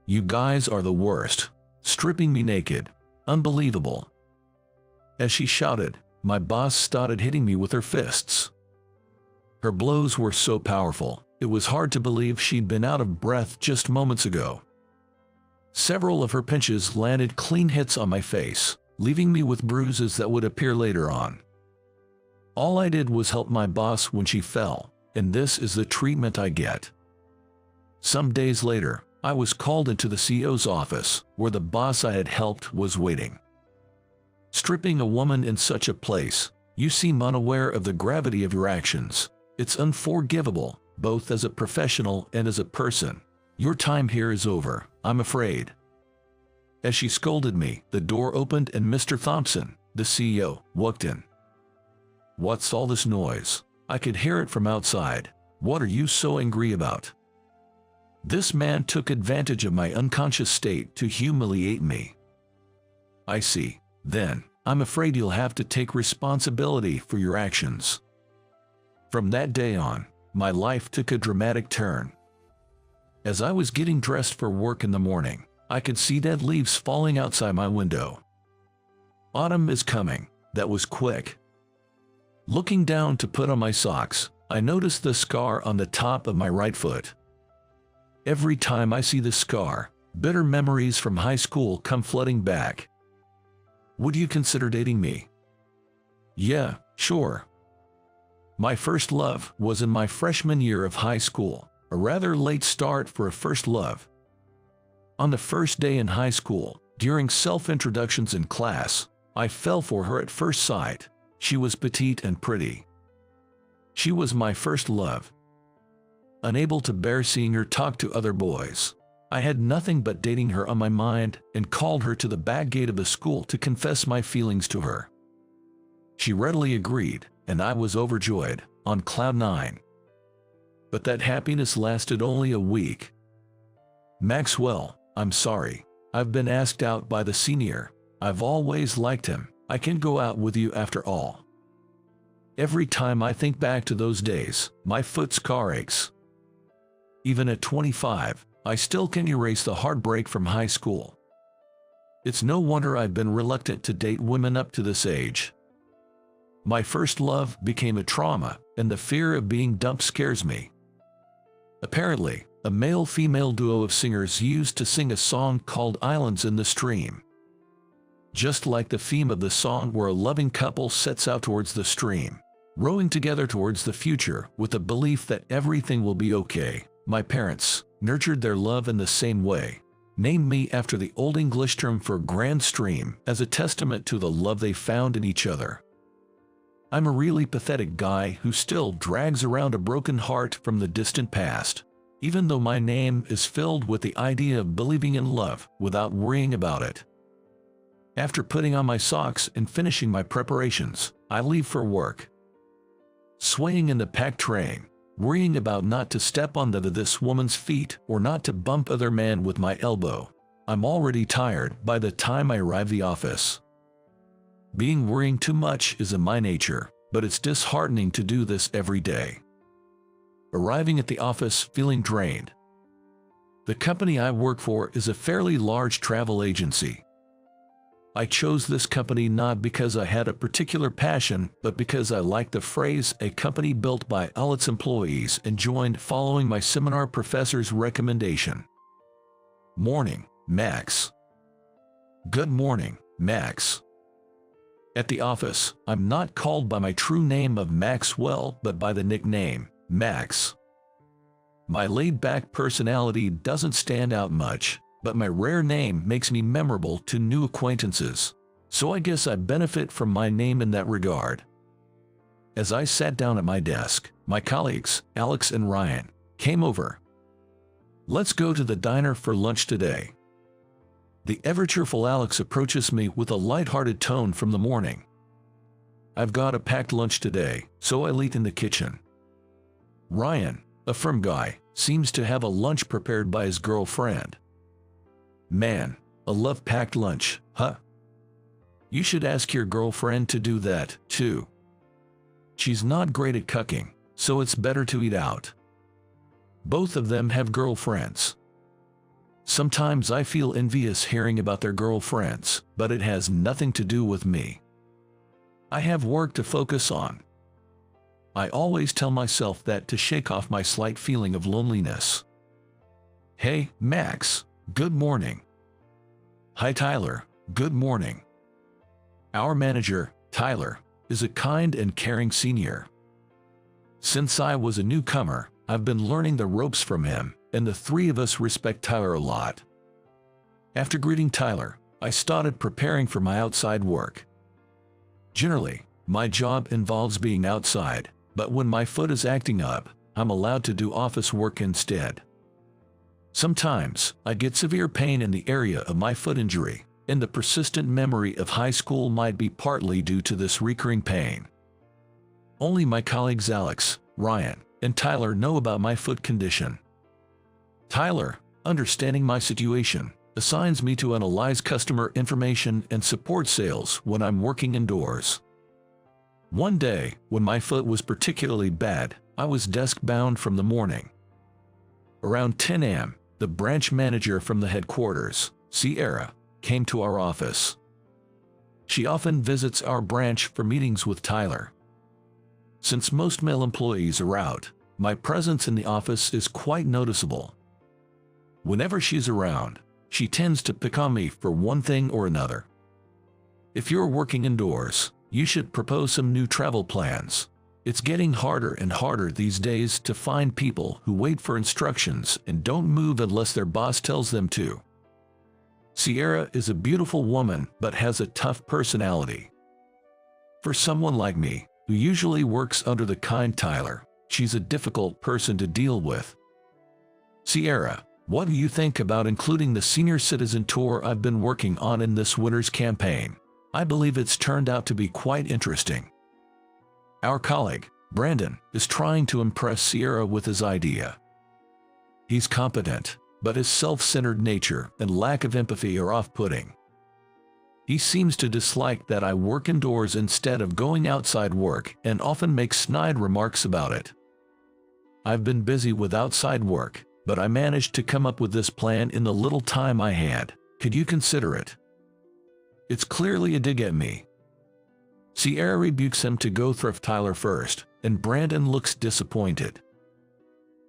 You guys are the worst. Stripping me naked. Unbelievable." As she shouted, my boss started hitting me with her fists. Her blows were so powerful, it was hard to believe she'd been out of breath just moments ago. Several of her pinches landed clean hits on my face, leaving me with bruises that would appear later on. All I did was help my boss when she fell, and this is the treatment I get. Some days later, I was called into the CEO's office, where the boss I had helped was waiting. Stripping a woman in such a place, you seem unaware of the gravity of your actions. It's unforgivable, both as a professional and as a person. Your time here is over, I'm afraid. As she scolded me, the door opened and Mr. Thompson, the CEO, walked in. "What's all this noise? I could hear it from outside. What are you so angry about?" This man took advantage of my unconscious state to humiliate me. "I see. Then, I'm afraid you'll have to take responsibility for your actions." From that day on, my life took a dramatic turn. As I was getting dressed for work in the morning, I could see dead leaves falling outside my window. Autumn is coming. That was quick. Looking down to put on my socks, I noticed the scar on the top of my right foot. Every time I see the scar, bitter memories from high school come flooding back. "Would you consider dating me?" "Yeah, sure." My first love was in my freshman year of high school, a rather late start for a first love. On the first day in high school, during self-introductions in class, I fell for her at first sight. She was petite and pretty. She was my first love. Unable to bear seeing her talk to other boys, I had nothing but dating her on my mind and called her to the back gate of the school to confess my feelings to her. She readily agreed, and I was overjoyed, on cloud nine. But that happiness lasted only a week. "Maxwell, I'm sorry. I've been asked out by the senior. I've always liked him. I can go out with you after all." Every time I think back to those days, my foot scar aches. Even at 25, I still can erase the heartbreak from high school. It's no wonder I've been reluctant to date women up to this age. My first love became a trauma, and the fear of being dumped scares me. Apparently, a male-female duo of singers used to sing a song called "Islands in the Stream." Just like the theme of the song, where a loving couple sets out towards the stream, rowing together towards the future with the belief that everything will be okay. My parents nurtured their love in the same way, named me after the Old English term for grand stream as a testament to the love they found in each other. I'm a really pathetic guy who still drags around a broken heart from the distant past, even though my name is filled with the idea of believing in love without worrying about it. After putting on my socks and finishing my preparations, I leave for work. Swaying in the packed train, worrying about not to step on this woman's feet or not to bump other man with my elbow. I'm already tired by the time I arrive the office. Being worrying too much is in my nature, but it's disheartening to do this every day. Arriving at the office feeling drained. The company I work for is a fairly large travel agency. I chose this company not because I had a particular passion, but because I liked the phrase "a company built by all its employees" and joined following my seminar professor's recommendation. Morning, Max. Good morning, Max. At the office, I'm not called by my true name of Maxwell, but by the nickname, Max. My laid-back personality doesn't stand out much, but my rare name makes me memorable to new acquaintances, so I guess I benefit from my name in that regard. As I sat down at my desk, my colleagues, Alex and Ryan, came over. "Let's go to the diner for lunch today." The ever-cheerful Alex approaches me with a light-hearted tone from the morning. "I've got a packed lunch today, so I leave in the kitchen." Ryan, a firm guy, seems to have a lunch prepared by his girlfriend. "Man, a love-packed lunch, huh? You should ask your girlfriend to do that, too. She's not great at cooking, so it's better to eat out." Both of them have girlfriends. Sometimes I feel envious hearing about their girlfriends, but it has nothing to do with me. I have work to focus on. I always tell myself that to shake off my slight feeling of loneliness. Hey, Max, good morning. Hi, Tyler, good morning. Our manager, Tyler, is a kind and caring senior. Since I was a newcomer, I've been learning the ropes from him, and the three of us respect Tyler a lot. After greeting Tyler, I started preparing for my outside work. Generally, my job involves being outside, but when my foot is acting up, I'm allowed to do office work instead. Sometimes, I get severe pain in the area of my foot injury, and the persistent memory of high school might be partly due to this recurring pain. Only my colleagues Alex, Ryan, and Tyler know about my foot condition. Tyler, understanding my situation, assigns me to analyze customer information and support sales when I'm working indoors. One day, when my foot was particularly bad, I was desk-bound from the morning. Around 10 a.m., the branch manager from the headquarters, Sierra, came to our office. She often visits our branch for meetings with Tyler. Since most male employees are out, my presence in the office is quite noticeable. Whenever she's around, she tends to pick on me for one thing or another. If you're working indoors, you should propose some new travel plans. It's getting harder and harder these days to find people who wait for instructions and don't move unless their boss tells them to. Sierra is a beautiful woman but has a tough personality. For someone like me, who usually works under the kind Tyler, she's a difficult person to deal with. Sierra, what do you think about including the senior citizen tour I've been working on in this winter's campaign? I believe it's turned out to be quite interesting. Our colleague, Brandon, is trying to impress Sierra with his idea. He's competent, but his self-centered nature and lack of empathy are off-putting. He seems to dislike that I work indoors instead of going outside work and often makes snide remarks about it. I've been busy with outside work, but I managed to come up with this plan in the little time I had. Could you consider it? It's clearly a dig at me. Sierra rebukes him to go thrift Tyler first, and Brandon looks disappointed.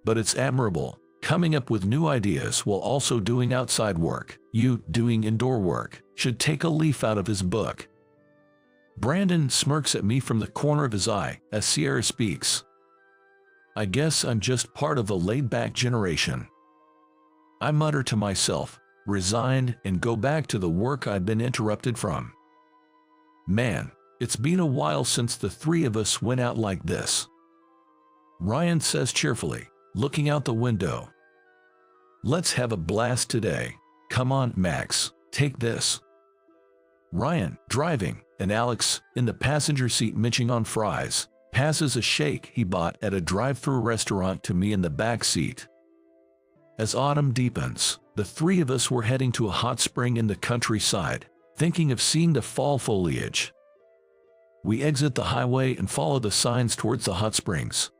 But it's admirable, coming up with new ideas while also doing outside work. You, doing indoor work, should take a leaf out of his book. Brandon smirks at me from the corner of his eye as Sierra speaks. I guess I'm just part of the laid-back generation. I mutter to myself, resign, and go back to the work I'd been interrupted from. Man, it's been a while since the three of us went out like this. Ryan says cheerfully, looking out the window. Let's have a blast today. Come on, Max, take this. Ryan, driving, and Alex, in the passenger seat munching on fries, passes a shake he bought at a drive-thru restaurant to me in the back seat. As autumn deepens, the three of us were heading to a hot spring in the countryside, thinking of seeing the fall foliage. We exit the highway and follow the signs towards the hot springs.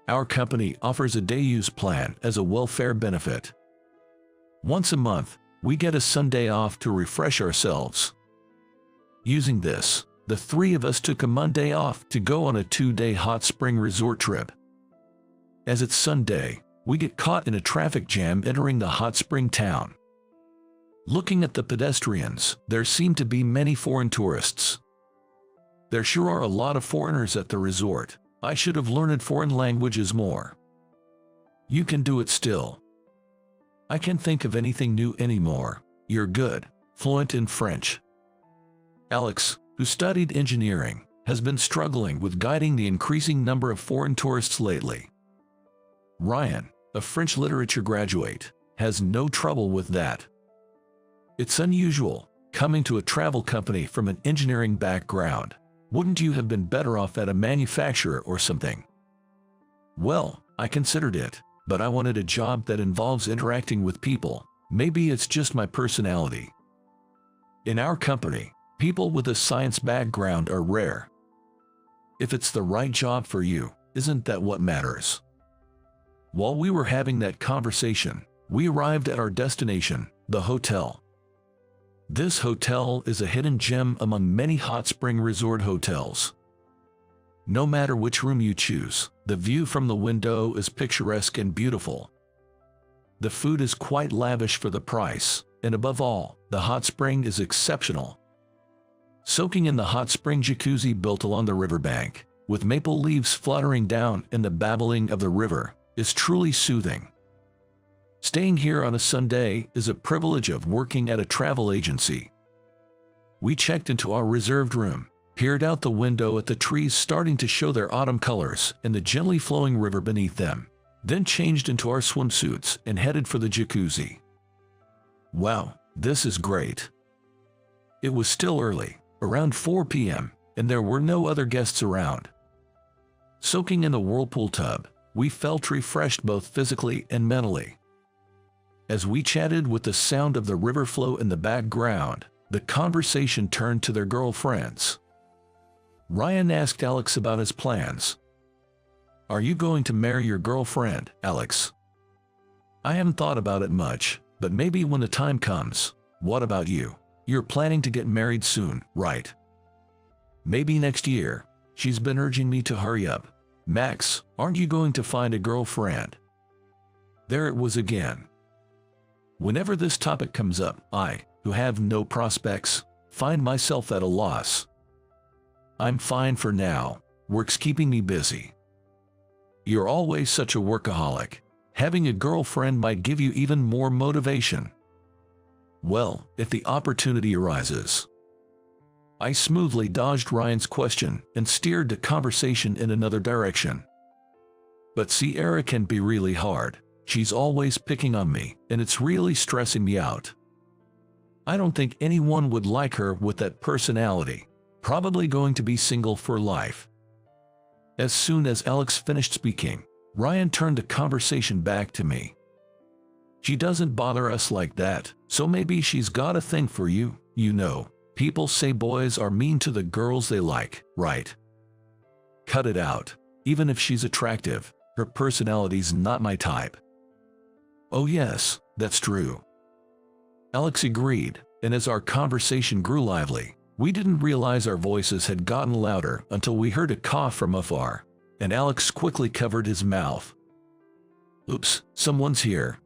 Our company offers a day-use plan as a welfare benefit. Once a month, we get a Sunday off to refresh ourselves. Using this, the three of us took a Monday off to go on a 2-day hot spring resort trip. As it's Sunday, we get caught in a traffic jam entering the hot spring town. Looking at the pedestrians, there seem to be many foreign tourists. There sure are a lot of foreigners at the resort. I should have learned foreign languages more. You can do it still. I can't think of anything new anymore. You're good, fluent in French. Alex, who studied engineering, has been struggling with guiding the increasing number of foreign tourists lately. Ryan, a French literature graduate, has no trouble with that. It's unusual, coming to a travel company from an engineering background. Wouldn't you have been better off at a manufacturer or something? Well, I considered it, but I wanted a job that involves interacting with people. Maybe it's just my personality. In our company, people with a science background are rare. If it's the right job for you, isn't that what matters? While we were having that conversation, We arrived at our destination, the hotel. This hotel is a hidden gem among many hot spring resort hotels. No matter which room you choose, the view from the window is picturesque and beautiful. The food is quite lavish for the price, and above all, the hot spring is exceptional. Soaking in the hot spring jacuzzi built along the riverbank, with maple leaves fluttering down and the babbling of the river, is truly soothing. Staying here on a Sunday is a privilege of working at a travel agency. We checked into our reserved room, peered out the window at the trees starting to show their autumn colors and the gently flowing river beneath them, then changed into our swimsuits and headed for the jacuzzi. Wow, this is great. It was still early, around 4 p.m., and there were no other guests around. Soaking in the whirlpool tub, we felt refreshed both physically and mentally. As we chatted with the sound of the river flow in the background, the conversation turned to their girlfriends. Ryan asked Alex about his plans. "Are you going to marry your girlfriend, Alex?" "I haven't thought about it much, but maybe when the time comes." "What about you? You're planning to get married soon, right?" "Maybe next year." She's been urging me to hurry up. "Max, aren't you going to find a girlfriend?" There it was again. Whenever this topic comes up, I, who have no prospects, find myself at a loss. I'm fine for now. Work's keeping me busy. You're always such a workaholic. Having a girlfriend might give you even more motivation. Well, if the opportunity arises. I smoothly dodged Ryan's question and steered the conversation in another direction. But Sierra can be really hard. She's always picking on me, and it's really stressing me out. I don't think anyone would like her with that personality. Probably going to be single for life. As soon as Alex finished speaking, Ryan turned the conversation back to me. "She doesn't bother us like that, so maybe she's got a thing for you, you know. People say boys are mean to the girls they like, right? Cut it out. Even if she's attractive, her personality's not my type." "Oh yes, that's true." Alex agreed, and as our conversation grew lively, we didn't realize our voices had gotten louder until we heard a cough from afar, and Alex quickly covered his mouth. "Oops, someone's here."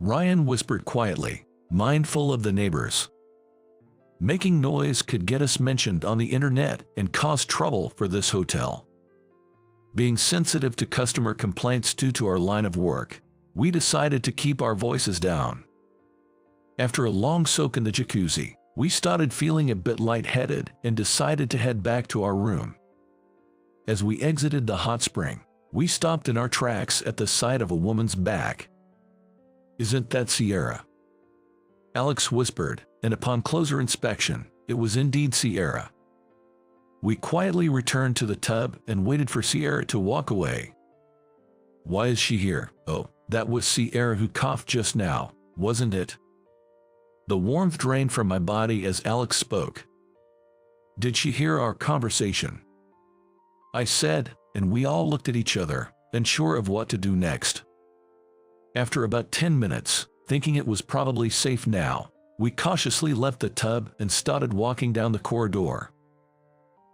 Ryan whispered quietly, mindful of the neighbors. Making noise could get us mentioned on the internet and cause trouble for this hotel. Being sensitive to customer complaints due to our line of work, we decided to keep our voices down. After a long soak in the jacuzzi, we started feeling a bit lightheaded and decided to head back to our room. As we exited the hot spring, we stopped in our tracks at the sight of a woman's back. "Isn't that Sierra?" Alex whispered, and upon closer inspection, it was indeed Sierra. We quietly returned to the tub and waited for Sierra to walk away. "Why is she here?" "Oh, that was Sierra who coughed just now, wasn't it?" The warmth drained from my body as Alex spoke. "Did she hear our conversation?" I said, and we all looked at each other, unsure of what to do next. After about 10 minutes, thinking it was probably safe now, we cautiously left the tub and started walking down the corridor.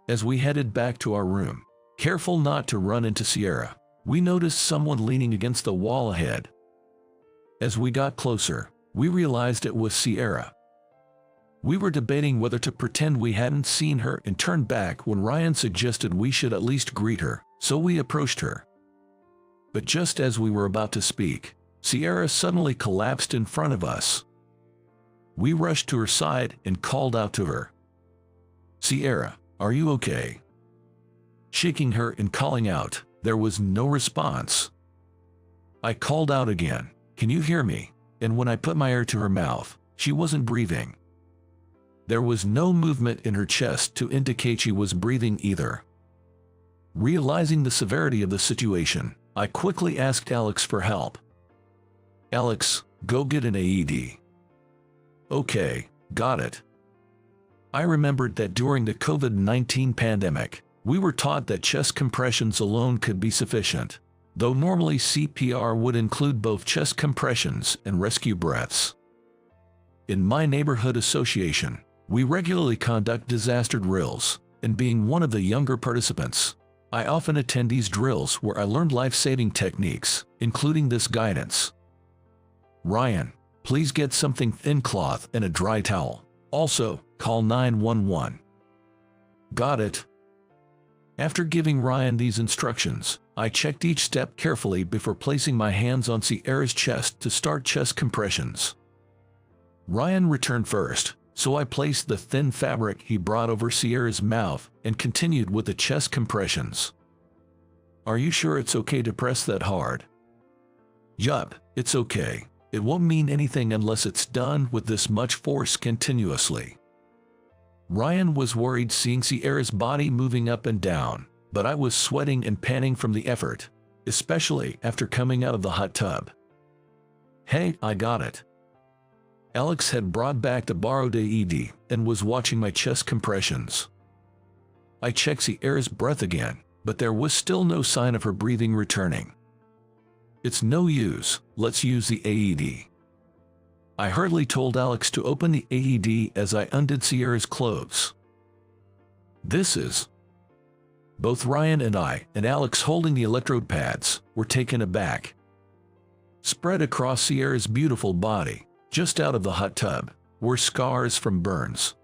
As we headed back to our room, careful not to run into Sierra, we noticed someone leaning against the wall ahead. As we got closer, we realized it was Sierra. We were debating whether to pretend we hadn't seen her and turn back when Ryan suggested we should at least greet her, so we approached her. But just as we were about to speak, Sierra suddenly collapsed in front of us. We rushed to her side and called out to her. "Sierra, are you okay?" Shaking her and calling out, there was no response. I called out again, "Can you hear me?" And when I put my ear to her mouth, she wasn't breathing. There was no movement in her chest to indicate she was breathing either. Realizing the severity of the situation, I quickly asked Alex for help. "Alex, go get an AED." "Okay, got it." I remembered that during the COVID-19 pandemic, we were taught that chest compressions alone could be sufficient. though normally CPR would include both chest compressions and rescue breaths. In my neighborhood association, we regularly conduct disaster drills, and being one of the younger participants, I often attend these drills where I learned life-saving techniques, including this guidance. Ryan, please get something thin cloth and a dry towel. Also, call 911. Got it? After giving Ryan these instructions, I checked each step carefully before placing my hands on Sierra's chest to start chest compressions. Ryan returned first, so I placed the thin fabric he brought over Sierra's mouth and continued with the chest compressions. Are you sure it's okay to press that hard? Yup, it's okay. It won't mean anything unless it's done with this much force continuously. Ryan was worried seeing Sierra's body moving up and down, but I was sweating and panting from the effort, especially after coming out of the hot tub. Hey, I got it. Alex had brought back the borrowed AED and was watching my chest compressions. I checked Sierra's breath again, but there was still no sign of her breathing returning. It's no use, let's use the AED. I hurriedly told Alex to open the AED as I undid Sierra's clothes. This is... Both Ryan and I, and Alex holding the electrode pads, were taken aback. Spread across Sierra's beautiful body, just out of the hot tub, were scars from burns.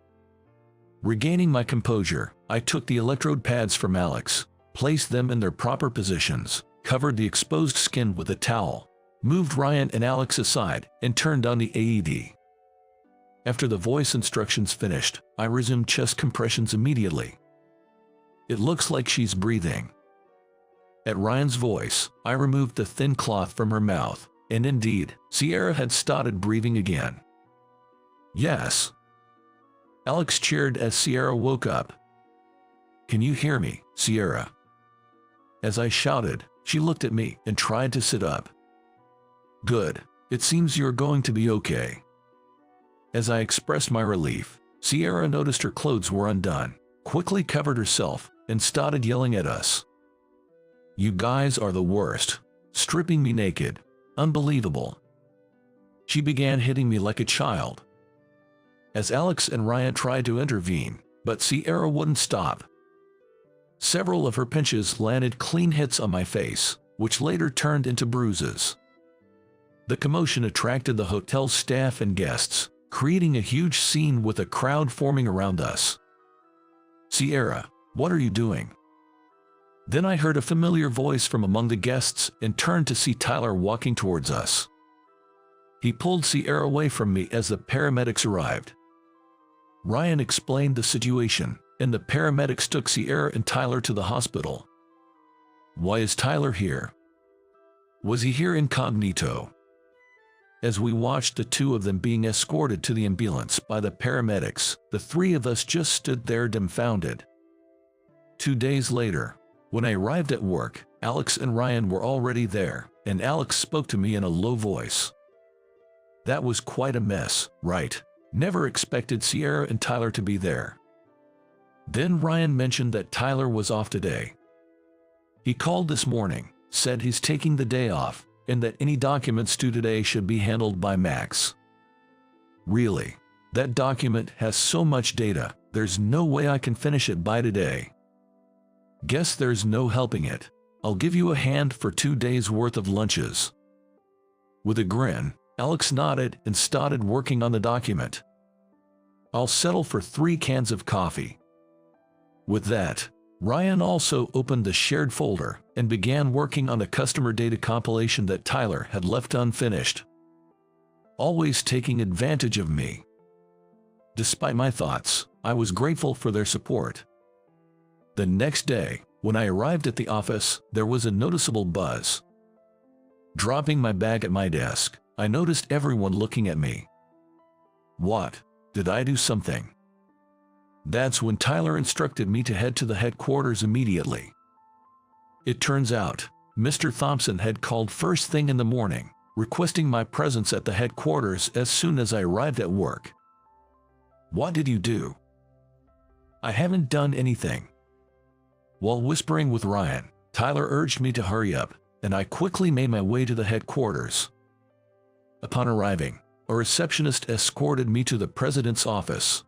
Regaining my composure, I took the electrode pads from Alex, placed them in their proper positions, covered the exposed skin with a towel, moved Ryan and Alex aside, and turned on the AED. After the voice instructions finished, I resumed chest compressions immediately. It looks like she's breathing. At Ryan's voice, I removed the thin cloth from her mouth, and indeed, Sierra had started breathing again. Yes. Alex cheered as Sierra woke up. Can you hear me, Sierra? As I shouted, she looked at me and tried to sit up. Good. It seems you're going to be okay. As I expressed my relief, Sierra noticed her clothes were undone, quickly covered herself, and started yelling at us. You guys are the worst. Stripping me naked. Unbelievable. She began hitting me like a child. As Alex and Ryan tried to intervene, but Sierra wouldn't stop. Several of her pinches landed clean hits on my face, which later turned into bruises. The commotion attracted the hotel's staff and guests, creating a huge scene with a crowd forming around us. Sierra, what are you doing? Then I heard a familiar voice from among the guests and turned to see Tyler walking towards us. He pulled Sierra away from me as the paramedics arrived. Ryan explained the situation, and the paramedics took Sierra and Tyler to the hospital. Why is Tyler here? Was he here incognito? As we watched the two of them being escorted to the ambulance by the paramedics, the three of us just stood there dumbfounded. 2 days later, when I arrived at work, Alex and Ryan were already there, and Alex spoke to me in a low voice. That was quite a mess, right? Never expected Sierra and Tyler to be there. Then Ryan mentioned that Tyler was off today. He called this morning, said he's taking the day off, and that any documents due today should be handled by Max. Really? That document has so much data, there's no way I can finish it by today. Guess there's no helping it. I'll give you a hand for 2 days' worth of lunches. With a grin, Alex nodded and started working on the document. I'll settle for 3 cans of coffee. With that, Ryan also opened the shared folder and began working on the customer data compilation that Tyler had left unfinished. Always taking advantage of me. Despite my thoughts, I was grateful for their support. The next day, when I arrived at the office, there was a noticeable buzz. Dropping my bag at my desk, I noticed everyone looking at me. What? Did I do something? That's when Tyler instructed me to head to the headquarters immediately. It turns out, Mr. Thompson had called first thing in the morning, requesting my presence at the headquarters as soon as I arrived at work. What did you do? I haven't done anything. While whispering with Ryan, Tyler urged me to hurry up, and I quickly made my way to the headquarters. Upon arriving, a receptionist escorted me to the president's office.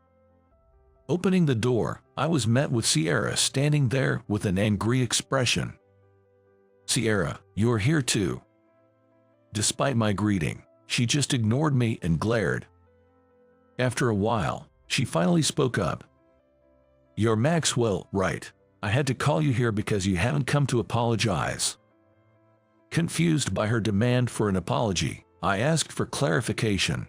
Opening the door, I was met with Sierra standing there with an angry expression. "Sierra, you're here too." Despite my greeting, she just ignored me and glared. After a while, she finally spoke up. "You're Maxwell, right? I had to call you here because you haven't come to apologize." Confused by her demand for an apology, I asked for clarification.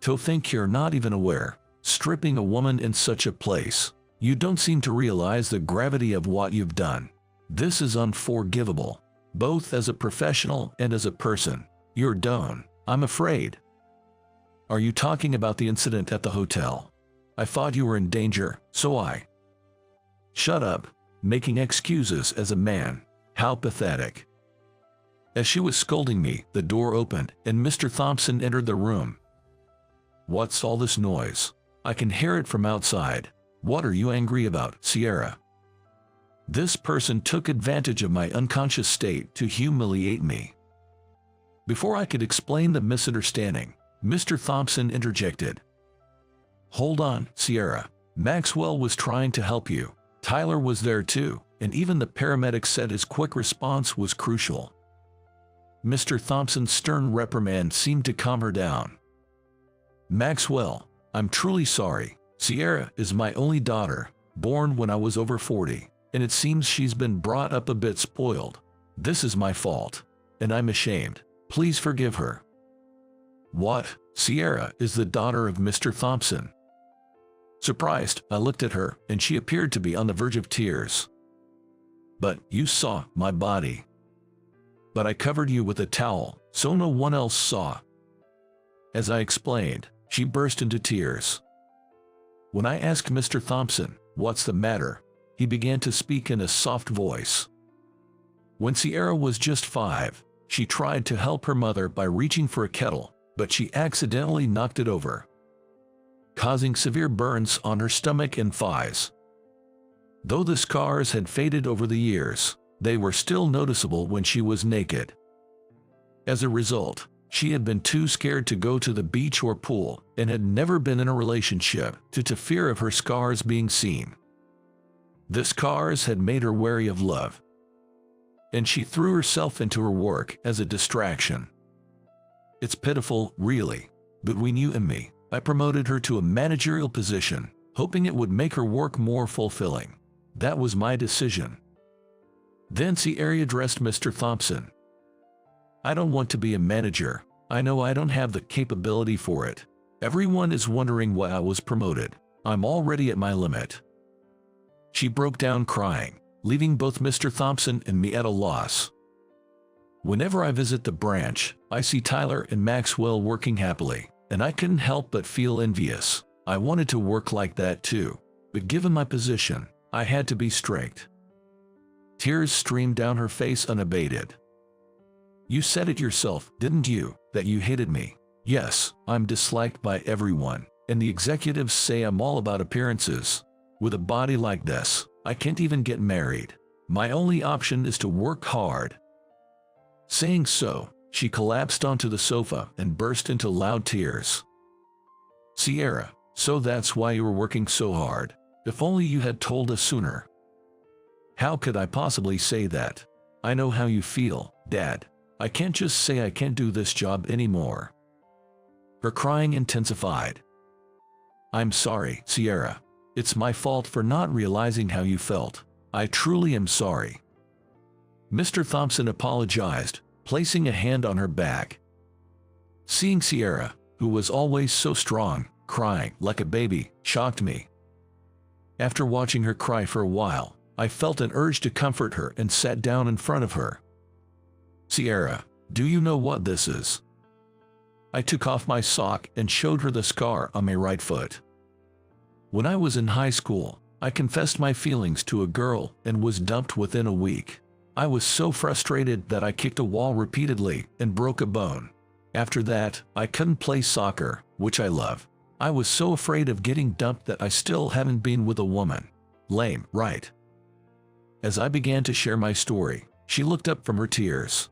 "To think you're not even aware, stripping a woman in such a place. You don't seem to realize the gravity of what you've done. This is unforgivable, both as a professional and as a person. You're done, I'm afraid." "Are you talking about the incident at the hotel? I thought you were in danger, so I—" "Shut up, making excuses as a man. How pathetic." As she was scolding me, the door opened and Mr. Thompson entered the room. "What's all this noise? I can hear it from outside. What are you angry about, Sierra?" This person took advantage of my unconscious state to humiliate me. Before I could explain the misunderstanding, Mr. Thompson interjected. "Hold on, Sierra. Maxwell was trying to help you. Tyler was there too, and even the paramedic said his quick response was crucial." Mr. Thompson's stern reprimand seemed to calm her down. "Maxwell, I'm truly sorry. Sierra is my only daughter, born when I was over 40, and it seems she's been brought up a bit spoiled. This is my fault, and I'm ashamed. Please forgive her." "What? Sierra is the daughter of Mr. Thompson?" Surprised, I looked at her, and she appeared to be on the verge of tears. "But you saw my body." "But I covered you with a towel, so no one else saw." As I explained, she burst into tears. When I asked Mr. Thompson, "What's the matter?" he began to speak in a soft voice. When Sierra was just 5, she tried to help her mother by reaching for a kettle, but she accidentally knocked it over, causing severe burns on her stomach and thighs. Though the scars had faded over the years, they were still noticeable when she was naked. As a result, she had been too scared to go to the beach or pool and had never been in a relationship due to fear of her scars being seen. The scars had made her wary of love, and she threw herself into her work as a distraction. It's pitiful, really. Between you and me, I promoted her to a managerial position, hoping it would make her work more fulfilling. That was my decision. Then Sierra addressed Mr. Thompson. "I don't want to be a manager. I know I don't have the capability for it. Everyone is wondering why I was promoted. I'm already at my limit." She broke down crying, leaving both Mr. Thompson and me at a loss. Whenever I visit the branch, I see Tyler and Maxwell working happily, and I couldn't help but feel envious. I wanted to work like that too, but given my position, I had to be strict. Tears streamed down her face unabated. "You said it yourself, didn't you, that you hated me?" "Yes, I'm disliked by everyone, and the executives say I'm all about appearances. With a body like this, I can't even get married. My only option is to work hard." Saying so, she collapsed onto the sofa and burst into loud tears. "Sierra, so that's why you were working so hard. If only you had told us sooner." "How could I possibly say that? I know how you feel, Dad. I can't just say I can't do this job anymore." Her crying intensified. "I'm sorry, Sierra. It's my fault for not realizing how you felt. I truly am sorry." Mr. Thompson apologized, placing a hand on her back. Seeing Sierra, who was always so strong, crying like a baby, shocked me. After watching her cry for a while, I felt an urge to comfort her and sat down in front of her. "Sierra, do you know what this is?" I took off my sock and showed her the scar on my right foot. When I was in high school, I confessed my feelings to a girl and was dumped within a week. I was so frustrated that I kicked a wall repeatedly and broke a bone. After that, I couldn't play soccer, which I love. I was so afraid of getting dumped that I still haven't been with a woman. Lame, right? As I began to share my story, She looked up from her tears.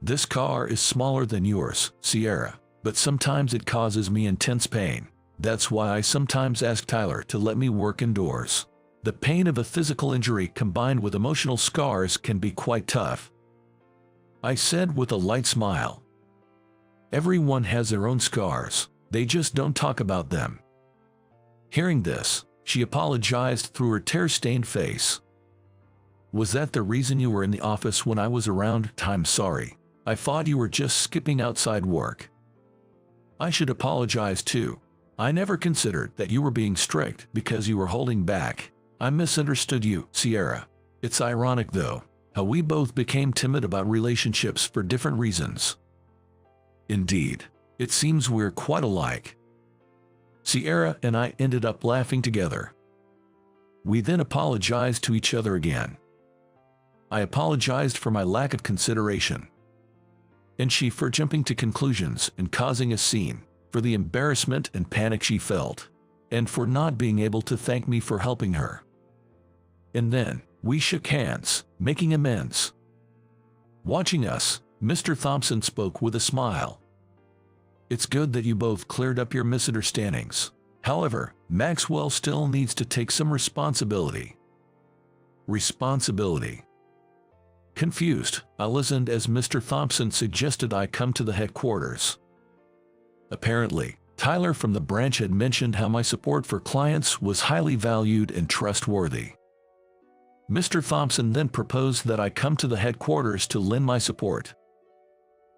"This car is smaller than yours, Sierra, but sometimes it causes me intense pain. That's why I sometimes ask Tyler to let me work indoors. The pain of a physical injury combined with emotional scars can be quite tough," I said with a light smile. "Everyone has their own scars, they just don't talk about them." Hearing this, she apologized through her tear-stained face. "Was that the reason you were in the office when I was around? I'm sorry. I thought you were just skipping outside work. I should apologize too. I never considered that you were being strict because you were holding back. I misunderstood you, Sierra. It's ironic though, how we both became timid about relationships for different reasons. Indeed, it seems we're quite alike." Sierra and I ended up laughing together. We then apologized to each other again. I apologized for my lack of consideration, and she for jumping to conclusions and causing a scene, for the embarrassment and panic she felt, and for not being able to thank me for helping her. And then, we shook hands, making amends. Watching us, Mr. Thompson spoke with a smile. "It's good that you both cleared up your misunderstandings. However, Maxwell still needs to take some responsibility." Responsibility. Confused, I listened as Mr. Thompson suggested I come to the headquarters. Apparently, Tyler from the branch had mentioned how my support for clients was highly valued and trustworthy. Mr. Thompson then proposed that I come to the headquarters to lend my support.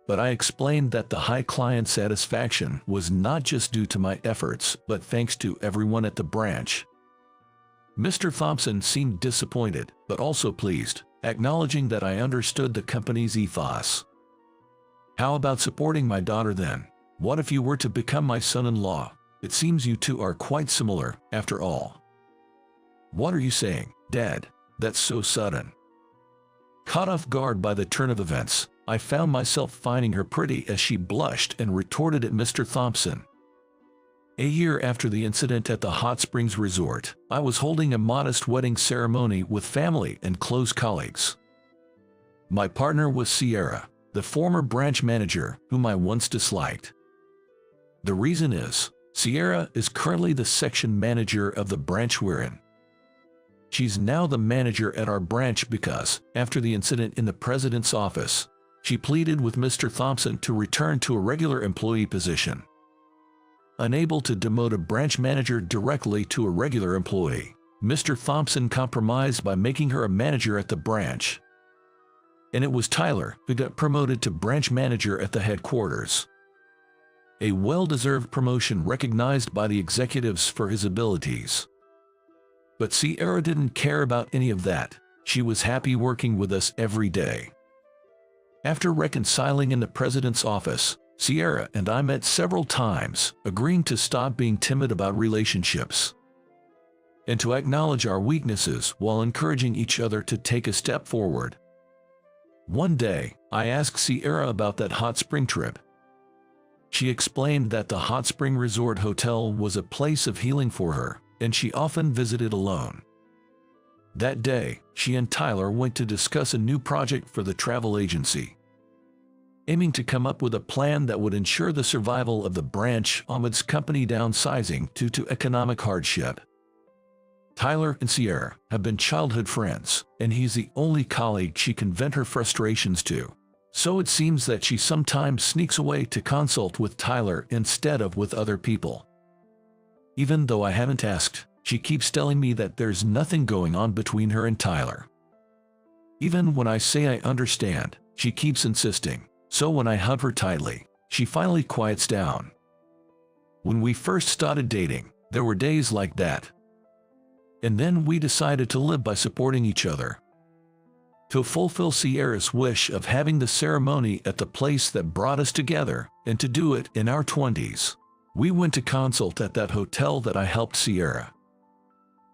But I explained that the high client satisfaction was not just due to my efforts, but thanks to everyone at the branch. Mr. Thompson seemed disappointed, but also pleased, acknowledging that I understood the company's ethos. "How about supporting my daughter then? What if you were to become my son-in-law? It seems you two are quite similar, after all." "What are you saying, Dad? That's so sudden." Caught off guard by the turn of events, I found myself finding her pretty as she blushed and retorted at Mr. Thompson. A year after the incident at the Hot Springs Resort, I was holding a modest wedding ceremony with family and close colleagues. My partner was Sierra, the former branch manager whom I once disliked. The reason is, Sierra is currently the section manager of the branch we're in. She's now the manager at our branch because, after the incident in the president's office, she pleaded with Mr. Thompson to return to a regular employee position. Unable to demote a branch manager directly to a regular employee, Mr. Thompson compromised by making her a manager at the branch. And it was Tyler who got promoted to branch manager at the headquarters. A well-deserved promotion recognized by the executives for his abilities. But Sierra didn't care about any of that. She was happy working with us every day. After reconciling in the president's office, Sierra and I met several times, agreeing to stop being timid about relationships and to acknowledge our weaknesses while encouraging each other to take a step forward. One day, I asked Sierra about that hot spring trip. She explained that the Hot Spring Resort Hotel was a place of healing for her, and she often visited alone. That day, she and Tyler went to discuss a new project for the travel agency, aiming to come up with a plan that would ensure the survival of the branch amidst company downsizing due to economic hardship. Tyler and Sierra have been childhood friends, and he's the only colleague she can vent her frustrations to. So it seems that she sometimes sneaks away to consult with Tyler instead of with other people. Even though I haven't asked, she keeps telling me that there's nothing going on between her and Tyler. Even when I say I understand, she keeps insisting. So when I hug her tightly, she finally quiets down. When we first started dating, there were days like that. And then we decided to live by supporting each other. To fulfill Sierra's wish of having the ceremony at the place that brought us together, and to do it in our 20s, we went to consult at that hotel that I helped Sierra.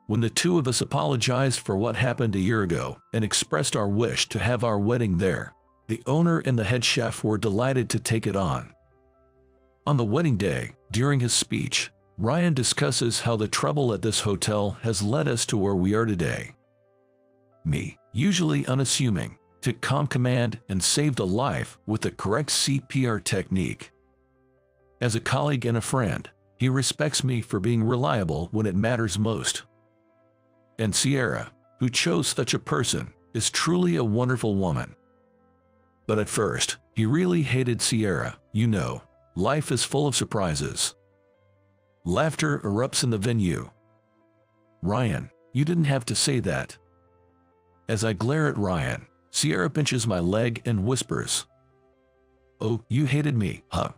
When the two of us apologized for what happened a year ago and expressed our wish to have our wedding there, the owner and the head chef were delighted to take it on. On the wedding day, during his speech, Ryan discusses how the trouble at this hotel has led us to where we are today. Me, usually unassuming, took calm command, and saved a life with the correct CPR technique. As a colleague and a friend, he respects me for being reliable when it matters most. And Sierra, who chose such a person, is truly a wonderful woman. But at first, he really hated Sierra. You know, life is full of surprises. Laughter erupts in the venue. Ryan, you didn't have to say that. As I glare at Ryan, Sierra pinches my leg and whispers, "Oh, you hated me, huh?"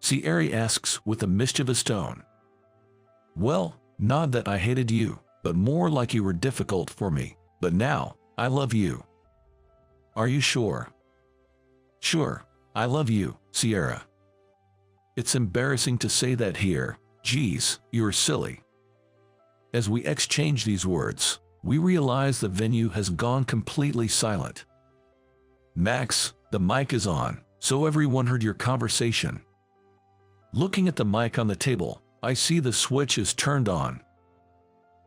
Sierra asks with a mischievous tone. "Well, not that I hated you, but more like you were difficult for me. But now, I love you." "Are you sure?" "Sure, I love you, Sierra." It's embarrassing to say that here. Geez, you're silly. As we exchange these words, we realize the venue has gone completely silent. "Max, the mic is on, so everyone heard your conversation." Looking at the mic on the table, I see the switch is turned on.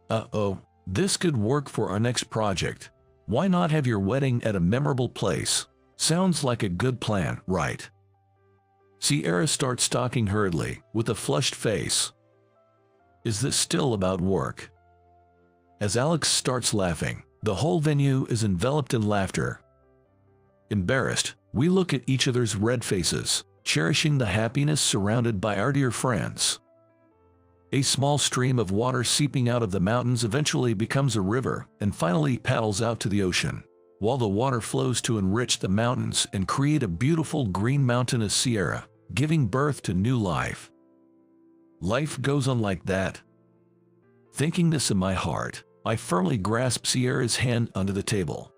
Uh-oh, this could work for our next project. Why not have your wedding at a memorable place? Sounds like a good plan, right? Sierra starts talking hurriedly, with a flushed face. Is this still about work? As Alex starts laughing, the whole venue is enveloped in laughter. Embarrassed, we look at each other's red faces, cherishing the happiness surrounded by our dear friends. A small stream of water seeping out of the mountains eventually becomes a river and finally paddles out to the ocean, while the water flows to enrich the mountains and create a beautiful green mountainous Sierra, giving birth to new life. Life goes on like that. Thinking this in my heart, I firmly grasp Sierra's hand under the table.